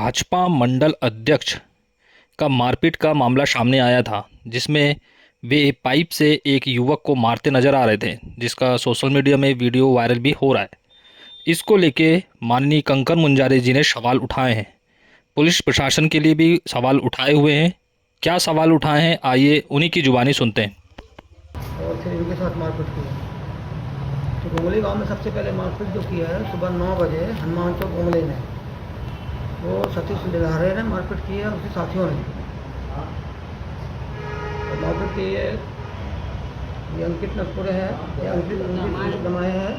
भाजपा मंडल अध्यक्ष का मारपीट का मामला सामने आया था, जिसमें वे पाइप से एक युवक को मारते नजर आ रहे थे, जिसका सोशल मीडिया में वीडियो वायरल भी हो रहा है। इसको लेके माननीय कंकर मुंजारे जी ने सवाल उठाए हैं। पुलिस प्रशासन के लिए भी सवाल उठाए हुए हैं। क्या सवाल उठाए हैं, आइए उन्हीं की जुबानी सुनते हैं। और फिर इनके साथ मारपीट की है। तो गोंगली गांव में सबसे पहले मारपीट जो किया है सुबह 9 बजे हनुमान चौक गोंगली में, वो सतीश लिल्हारे ने मारपीट की है, उसके साथियों ने। तो मारपीट की ये अंकित नगपुरे है, ये अंकित दमाए है,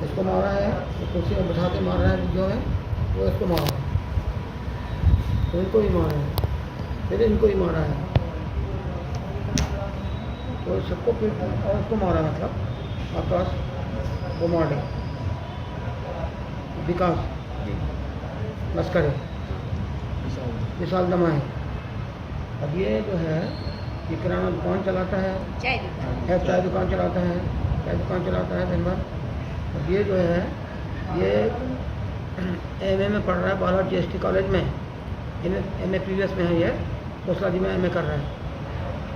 इसको मारा है। तो कुर्सी में बैठा के मार रहा है वीडियो में, वो इसको मारा है, तो इनको ही मारा है, फिर इनको ही मारा है, तो सबको फिर और उसको मारा, मतलब आकाश बोमाडे, विकास लश्करे, विशाल दमाही। अब ये जो है ये किराना दुकान चलाता है, चाय दुकान चलाता है, दिन भर। अब ये जो है ये एमए में पढ़ रहा है, बालाघाट जीएसटी कॉलेज में, एमए प्रीवियस में है, ये दूसरा जी में एमए कर रहा है।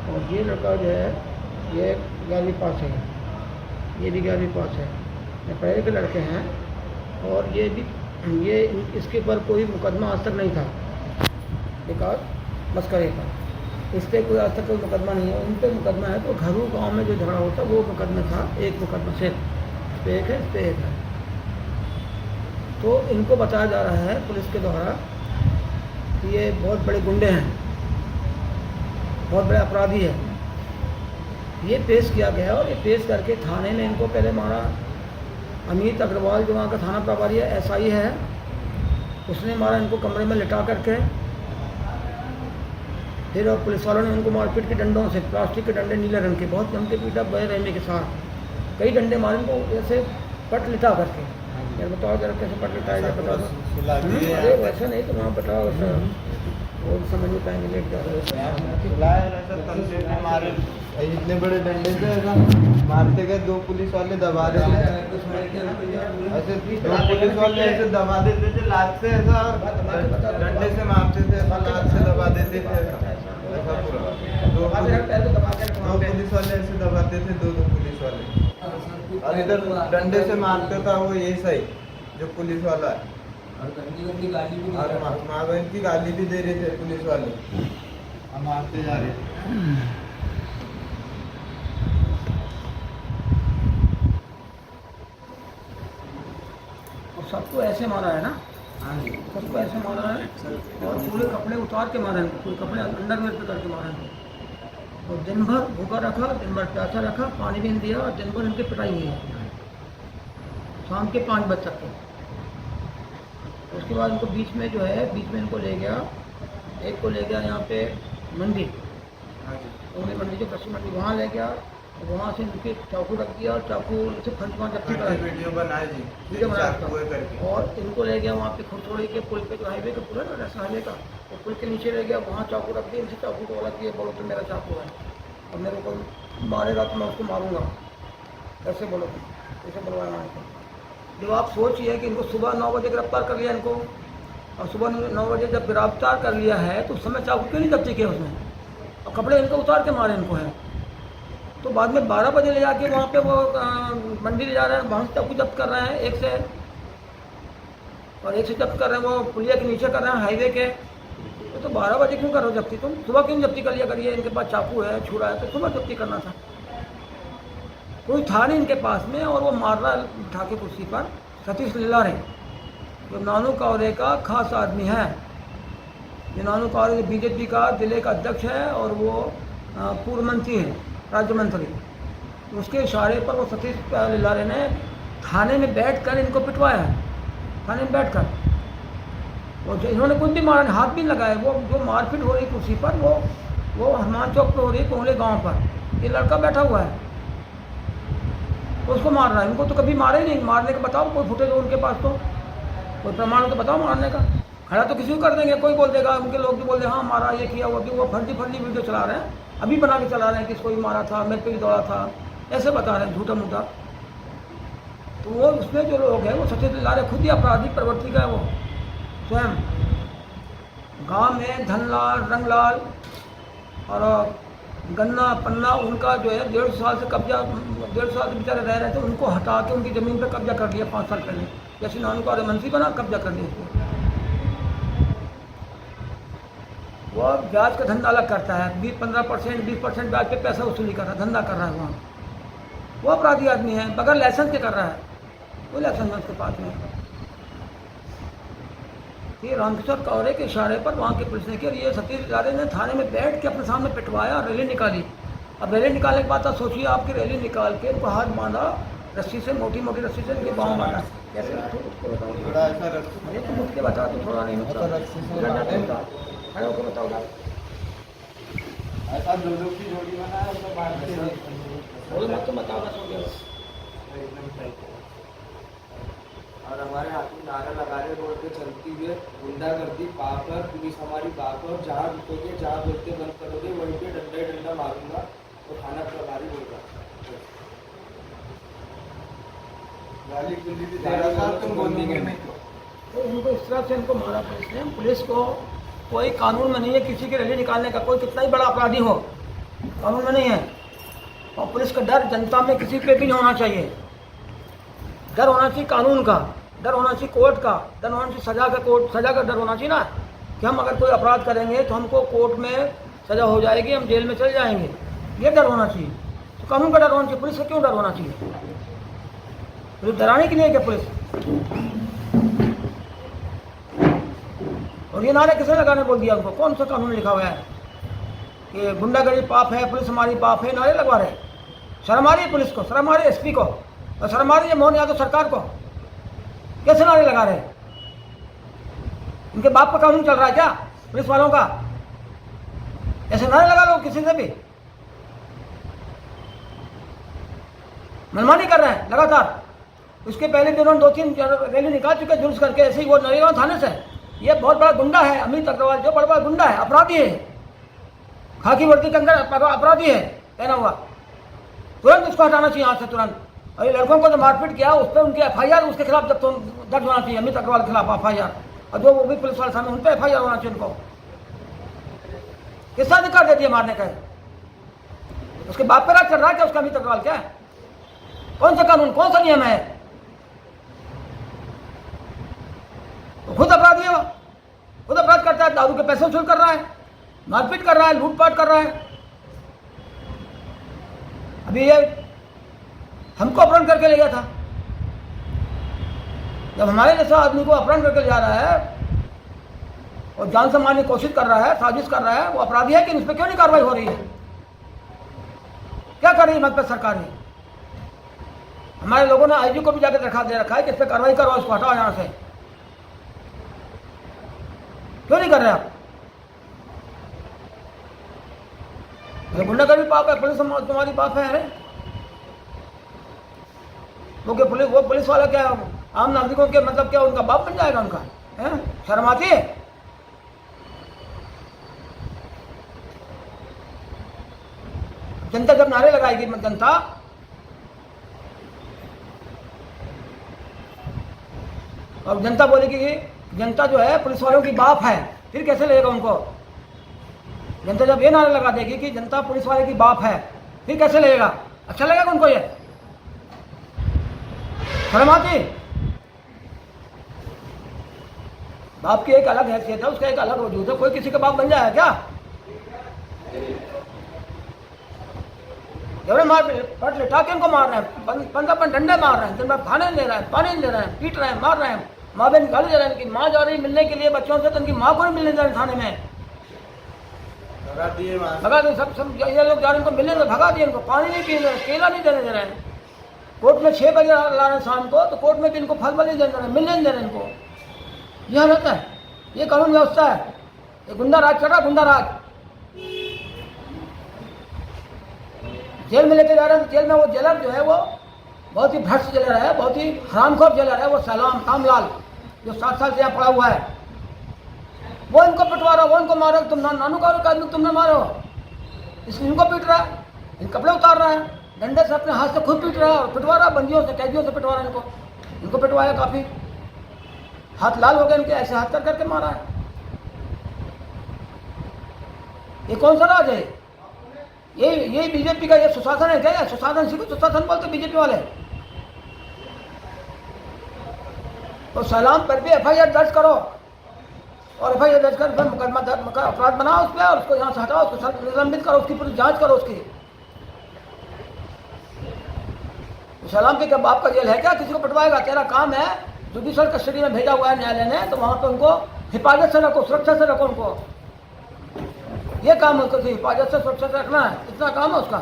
और ये लड़का जो है ये 11वीं पास है, ये भी 11वीं पास है, ये पढ़े के लड़के हैं। और ये इसके ऊपर कोई मुकदमा आज तक नहीं था, विकास मस्करे का, इस पर कोई आज तक कोई मुकदमा नहीं है। उन पर मुकदमा है, तो घरू गांव में जो झगड़ा होता वो मुकदमा था, एक मुकदमा सिर्फ, इस पर एक है, इस पर एक है। तो इनको बताया जा रहा है पुलिस के द्वारा कि ये बहुत बड़े गुंडे हैं, बहुत बड़े अपराधी है। ये पेश किया गया और ये पेश करके थाने में इनको पहले मारा। अमित अग्रवाल जो वहाँ का थाना प्रभारी है, एसआई है, उसने मारा इनको कमरे में लिटा करके। फिर और पुलिस वालों ने उनको मारपीट के डंडों से, प्लास्टिक के डंडे नीले रंग के, बहुत जम के पीटा, बहे रहने के साथ कई डंडे मारे इनको, जैसे पट लिटा करके। यार बताओ जरा कैसे पट लिटाया जाए, बता दो। अरे वैसा नहीं, तो वहाँ बताओ, वैसा वो समझ नहीं पाएंगे, लेट मारे इतने बड़े डंडे से ऐसा मारते गए, दो पुलिस वाले दबा देते थे, ऐसे दो पुलिस वाले ऐसे दबा देते थे लात से, ऐसा डंडे से मारते थे, ऐसा लात से दबा देते थे, ऐसा पूरा दो पुलिस वाले ऐसे दबाते थे, दो पुलिस वाले। और इधर डंडे से मारते था वो, ये सही जो पुलिस वाला है, और माँ बहन की गाली भी दे रहे थे पुलिस वाले, हम मारते जा रहे। सबको ऐसे मारा है ना, सबको ऐसे मारा है, और पूरे कपड़े उतार के मारा है, पूरे कपड़े अंडरवेयर पे करके मारा है। और दिन भर भूखा रखा, दिन भर प्यासा रखा, पानी भी नहीं दिया, और दिन भर इनकी पिटाई हुई है, शाम के 5 बजे तक के। उसके बाद इनको बीच में जो है, बीच में इनको ले गया, एक को ले गया यहाँ पे मंडी, मंडी जो कृषि मंडी, वहाँ ले गया। वहाँ से इनके चाकू रख दिया, और चाकू से फंसवा जब्ती कराई, वीडियो बनाया जी, वीडियो बनाया। और इनको ले गया वहाँ पे खुरसोड़ी के पुल पे, जो हाईवे का पुल है ना, नेशनल हाईवे का, वो पुल के नीचे ले गया, वहाँ चाकू रख दिया। इनसे चाकू को बोला कि ये बोलो तो मेरा चाकू है, और मेरे को मारेगा तो मैं उसको मारूंगा, ऐसे बोलो, ऐसे बोलवाया वहाँ को। जब आप सोचिए कि इनको सुबह 9 बजे गिरफ्तार कर लिया इनको, और सुबह 9 बजे जब गिरफ्तार कर लिया है, तो उस समय चाकू क्यों नहीं जब्ती किया उसने, और कपड़े इनको उतार के मारे इनको है। तो बाद में 12 बजे ले जाके वहाँ पे वो मंडी ले जा रहे हैं, वहाँ से चाकू जब्त कर रहे हैं, एक से, और एक से जब्त कर रहे हैं वो पुलिया के नीचे कर रहे हैं, हाईवे के। तो 12 बजे क्यों कर रहे हो जब्ती तुम, सुबह क्यों जब्ती कर लिया करिए, इनके पास चाकू है, छुरा है, तो सुबह जब्ती करना था। कोई था नहीं इनके पास में, और वो मार रहा उठा के कुर्सी पर सतीश लिल्हारे, जो नानू कावरे का खास आदमी है। ये नानू कावरे बीजेपी का जिले का अध्यक्ष है, और वो पूर्व मंत्री है, राज्य मंत्री। उसके इशारे पर वो सतीश लिल्हारे ने थाने में बैठकर इनको पिटवाया है, थाने में बैठकर। और इन्होंने कुछ भी मारा, हाथ भी लगाए। वो जो मारपीट हो रही कुर्सी पर, वो हनुमान चौक पे हो रही, कोहले गांव पर। ये लड़का बैठा हुआ है, उसको मार रहा है। इनको तो कभी मारे नहीं, मारने का बताओ कोई फुटेज हो उनके पास, तो कोई प्रमाण हो तो बताओ मारने का। खड़ा तो किसी को कर देंगे, कोई बोल देगा, उनके लोग भी बोल देंगे हाँ मारा, ये किया, वो भी। वो फर्जी वीडियो चला रहे हैं, अभी बना के चला रहे हैं कि इसको ही मारा था, मेरे पे ही दौड़ा था, ऐसे बता रहे हैं झूठा मूठा। तो वो उसमें जो लोग हैं, वो सतीश लिल्हारे खुद ही अपराधी प्रवृत्ति का है, वो स्वयं गांव में धनलाल, रंगलाल और गन्ना पन्ना, उनका जो है 1.5 साल से कब्जा, 1.5 साल से बेचारे रह रहे थे, उनको हटा के उनकी ज़मीन पर कब्जा कर लिया 5 साल पहले। जैसे नानू का मंत्री बना, कब्जा कर लिया उसको। वो ब्याज का धंधा अलग करता है, 20-15%, 20% ब्याज पे पैसा वसूली कर रहा है, धंधा कर रहा है वहाँ। वो अपराधी आदमी है, बगैर लाइसेंस के कर रहा है, कोई लाइसेंस उसके पास में। ये रामकिशोर कौरे के इशारे पर वहाँ की पुलिस ने किया। ये सतीश राजे ने थाने में बैठ के अपने सामने पिटवाया, रैली निकाली। अब रैली निकालने के बाद तो सोचिए, आपकी रैली निकाल के उनको हाथ बांधा रस्सी से, मोटी मोटी रस्सी से इनके बाँव बांधा। कैसे थोड़ा ऐसा अरे तो मुझ के बता तो थोड़ा नहीं ऐसा रस्सी से खड़े होकर बताओ। ऐसा दो की जोड़ी बना है, उसको बांध के मत तो बताओ ना, सो गया। एकदम टाइट। और हमारे हाथ में नारा लगा रहे रोड पे चलती हुए, गुंडागर्दी पाप है, पुलिस हमारी बाप है, और जहाँ रुकोगे, जहाँ बोलते बंद करोगे, वहीं पे डंडा ही डंडा मारूंगा। और थाना प्रभारी बोल रहा गाली गुली भी दे रहा था, तुम बोलेंगे नहीं तो उनको इस तरह से इनको मारा पुलिस ने। पुलिस को कोई कानून में नहीं है किसी की रैली निकालने का, कोई कितना ही बड़ा अपराधी हो, कानून में नहीं है। और पुलिस का डर जनता में किसी पे भी नहीं होना चाहिए। डर होना चाहिए कानून का, डर होना चाहिए कोर्ट का, डर होना चाहिए सजा का, सजा का डर होना चाहिए ना, कि हम अगर कोई अपराध करेंगे तो हमको कोर्ट में सजा हो जाएगी, हम जेल में चले जाएंगे, ये डर होना चाहिए। तो कानून का डर होना चाहिए, पुलिस का क्यों डर होना चाहिए? पुलिस डराने के लिए क्या पुलिस? और ये नारे किसने लगाने बोल दिया उनको? कौन सा कानून लिखा हुआ है कि गुंडागर्दी पाप है, पुलिस हमारी पाप है? नारे लगवा रहे। शर्म आ रही है पुलिस को, शर्म आ रही है एसपी को, और शर्म आ रही है मोहन यादव सरकार को। कैसे नारे लगा रहे? इनके बाप का कानून चल रहा है क्या पुलिस वालों का? ऐसे नारे लगा लो किसी से भी, मनमानी कर रहे हैं लगातार। उसके पहले भी उन्होंने 2-3 रैली निकाल चुके जुलूस करके, ऐसे ही वो नरेगांव थाने से। ये बहुत बड़ा गुंडा है अमित अग्रवाल, जो बड़ा गुंडा है, अपराधी है, खाकी वर्दी के अंदर अपराधी है पहना हुआ। तुरंत उसको हटाना चाहिए यहाँ से, तुरंत। और ये लड़कों को जो मारपीट किया उस पर उनकी FIR उसके खिलाफ जब तो दर्ज होना चाहिए, अमित अग्रवाल के खिलाफ FIR, और जो वो भी पुलिस वाले सामने उन पर FIR होना चाहिए उनको। किसका अधिकार दे दिया मारने का? उसके बाप पे राज कर रहा है क्या उसका अमित अग्रवाल? क्या कौन सा कानून, कौन सा नियम है? तो खुद अपराधी है, वो खुद अपराध करता है, दारू के पैसे वसूल कर रहा है, मारपीट कर रहा है, लूटपाट कर रहा है। अभी ये हमको अपहरण करके ले गया था। जब हमारे जैसा आदमी को अपहरण करके ले जा रहा है और जान से मारने की कोशिश कर रहा है, साजिश कर रहा है, वो अपराधी है कि इस पर क्यों नहीं कार्रवाई हो रही है? क्या कर रही है मत पे सरकार? हमारे लोगों ने IG को भी जाकर दे रखा है कि इस पर कार्रवाई करो, इसको हटाओ यहाँ से। क्यों नहीं कर रहे आप? गुंडागर्दी पाप है, पुलिस तुम्हारी पाप है। अरे वो पुलिस वाला क्या आम नागरिकों के मतलब क्या उनका बाप बन जाएगा उनका? है शर्म आती है? जनता जब नारे लगाएगी, जनता और जनता बोलेगी कि जनता जो है पुलिस वालों की बाप है, फिर कैसे लगेगा उनको? जनता जब ये नारे लगा देगी कि जनता पुलिस वाले की बाप है, फिर कैसे लगेगा? अच्छा लगेगा उनको? ये शर्म आती? बाप की एक अलग हैसियत है, उसका एक अलग वजूद है। कोई किसी का बाप बन जाए क्या? जब मार पट लिटा के उनको मार रहे हैं, 15 डंडे मार रहे हैं, दिन भर खाने नहीं दे रहे हैं, पानी नहीं दे रहे हैं, पीट रहे हैं, मार रहे हैं। माँ बहन गाली दे रहे हैं, इनकी माँ जा रही मिलने के लिए बच्चों से, तो इनकी माँ को नहीं मिलने दे रहे थाने में, भगा दिए। सब ये लोग जा रहे हैं, इनको मिलने भगा दिए, इनको पानी नहीं पीने दे रहे, केला नहीं देने दे रहे हैं। कोर्ट में 6 बजे ला रहे हैं शाम को, तो कोर्ट में भी इनको फल नहीं दे रहे, मिलने नहीं दे रहे इनको। यह रहता है, ये कानून व्यवस्था है। ये गुंडा राज चल रहा, गुंडा राज। जेल में लेके जा रहे हैं, जेल में वो जेलर जो है वो बहुत ही भ्रष्ट जेलर है, बहुत ही हरामखोर जेलर है, वो सलाम रामलाल, जो 7 साल से यहाँ पड़ा हुआ है। वो इनको पिटवा रहा, वो इनको मारो। तुम नानू का आदमी तुमने मारो, इसलिए इनको पीट रहा है, इन कपड़े उतार रहा है, डंडे से अपने हाथ से खुद पीट रहा है और पिटवा रहा, बंदियों से, कैदियों से पिटवा रहा है इनको पिटवाया काफ़ी। हाथ लाल हो गए इनके, ऐसे हाथ कर करके मारा है। ये कौन सा राज है? ये बीजेपी का ये सुशासन है क्या? सुशासन, इसी को सुशासन बोलते बीजेपी वाले। तो सलाम पर भी एफआईआर दर्ज करो, और एफआईआर दर्ज कर फिर मुकदमा अपराध बनाओ उस पर, और उसको यहाँ से हटाओ, उसको निलंबित करो, उसकी पूरी जांच करो उसकी। सलाम के क्या बाप का जेल है क्या? किसी को पटवाएगा? तेरा काम है, जुडिशल कस्टडी में भेजा हुआ है न्यायालय ने, तो वहां पे उनको हिफाजत से रखो, सुरक्षा से रखो उनको। ये काम है उसको, हिफाजत से सुरक्षा से रखना है, इतना काम है उसका।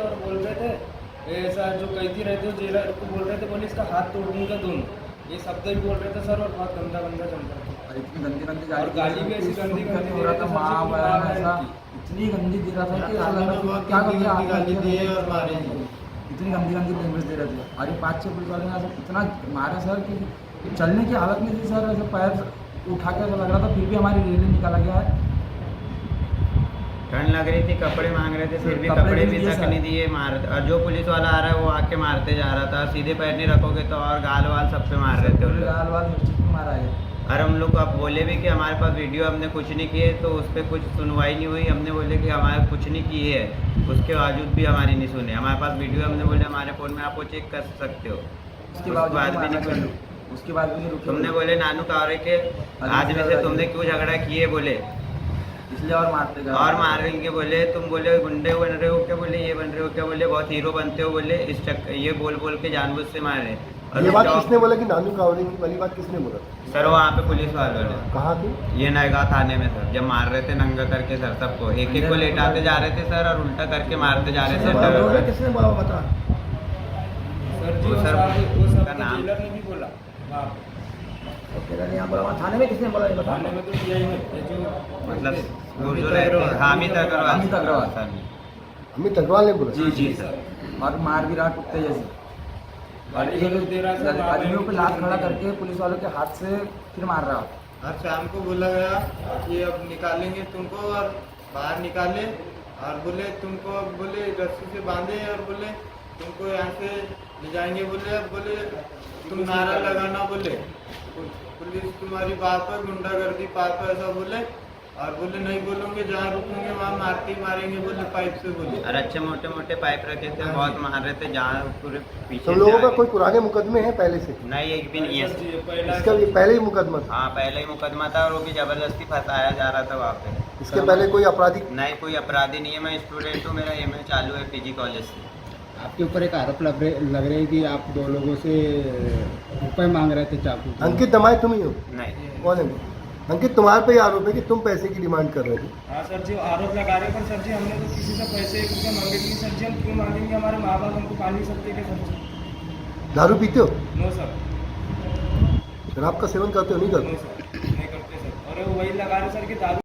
और बोल रहे थे ऐसा जो कैदी रहते हो जेलर को बोल रहे थे, बोले इसका हाथ तोड़ दूंगा दोनों, ये शब्द भी बोल रहे थे सर, और बहुत गंदा गंदा चलता था। और इतनी गंदी गंदी और गाली भी ऐसी गंदी गंदी हो रहा था, माँ बहन ऐसा इतनी गंदी दे रहा था कि ऐसा लग रहा था क्या गंदी गाली दिए और मारे, इतनी गंदी गंदी लैंग्वेज दे रहे थे। और ये 5-6 पुलिस वाले ने ऐसा इतना मारा सर कि चलने की हालत नहीं थी सर, ऐसे पैर उठा के ऐसा लग रहा था, फिर भी हमारी रैली निकाला गया है। ठंड लग रही थी, कपड़े मांग रहे थे, फिर भी कपड़े भी तक नहीं दिए, मार। और जो पुलिस वाला आ रहा है वो आके मारते जा रहा था। सीधे पैर नहीं रखोगे तो और गाल वाल सब पे मार रहे थे वो लोग। गाल वाल मिर्ची पे मारा है। और हम लोग अब बोले भी कि हमारे पास वीडियो, हमने कुछ नहीं किए, तो उस पर कुछ सुनवाई नहीं हुई। हमने बोले कि हमारे कुछ नहीं किए है, उसके बावजूद भी हमारी नहीं सुने। हमारे पास वीडियो, हमने बोले हमारे फ़ोन में आप वो चेक कर सकते हो, उसके बाद भी नहीं सुने। उसके बाद भी तुमने बोले नानू कावरे के आदमी से तुमने क्यों झगड़ा किए, बोले इसलिए और मारते गए और मारेंगे बोले। तुम बोले गुंडे बन रहे हो क्या, बोले ये बन रहे हो क्या, बोले बहुत हीरो बनते हो, बोले इस ये बोल बोल के जानबूझ से मारे। ये बात किसने बोला कि नानू कावड़े की वाली बात किसने बोला? सर वहाँ पे पुलिस वालों ने। कहाँ थे? ये नयगा थाने में सर, जब मार रहे थे नंगा करके सर सबको, एक एक को लेटाते जा रहे थे सर, और उल्टा करके मारते जा रहे थे। किसने बोला वो बता? सर जी वो सर वो सब का नाम जेलर ने भी बोला। हाँ, यहाँ बोला, वहाँ थाने में किसने बोला ये बता? थाने में तो यही है ये जो मतलब वो जो रहते हैं, हामिद अग्रवाल सर। अमित अग्रवाल ने बोला? जी जी सर। और मार भी रहा कुत्ते जैसे, और गाली गलौज दे रहा था, आदमियों पे लात खड़ा करके पुलिस वालों के हाथ से फिर मार रहा। और शाम को बोला गया कि अब निकालेंगे तुमको, और बाहर निकाले, और बोले तुमको अब बोले रस्सी से बांधे, और बोले तुमको यहाँ से ले जाएंगे, बोले अब बोले तुम नारा लगाना, बोले पुलिस तुम्हारी बात पर गुंडागर्दी पार पर, ऐसा बोले। और बोले नहीं बोलोगे, जहाँ रुकोगे वहाँ मारते ही मारेंगे, बोले पाइप से, बोले। और अच्छे मोटे मोटे पाइप रखे थे, बहुत मार रहे थे, जहाँ पूरे पीछे। तुम लोगों का कोई पुराने मुकदमे हैं पहले से? नहीं, एक भी नहीं है। इसका भी पहले ही मुकदमा था? हाँ पहले ही मुकदमा था, और वो भी जबरदस्ती फंसाया जा रहा था वहाँ पे। इसके पहले कोई आपराधिक? नहीं, कोई अपराधी नहीं है। मैं स्टूडेंट हूँ, मेरा MA चालू है PG कॉलेज से। आपके ऊपर एक आरोप लग रहे हैं कि आप 2 लोगों से रुपए मांग रहे थे चाकू से। अंकित दमाई तुम ही हो? नहीं। कौन है अंकित? तुम्हारे पे आरोप है कि तुम पैसे की डिमांड कर रहे थे। हाँ सर जी, आरोप लगा रहे हैं, पर सर जी हमने तो किसी से पैसे 1 रुपया मांगे नहीं सर जी। हम क्यों मांगेंगे? हमारे माँ बाप हमको पा नहीं सकते क्या सर जी? दारू पीते हो? नो सर, शराब का सेवन करते हो? नहीं करते? नो सर, नहीं करते सर। और वही लगा रहे सर कि दारू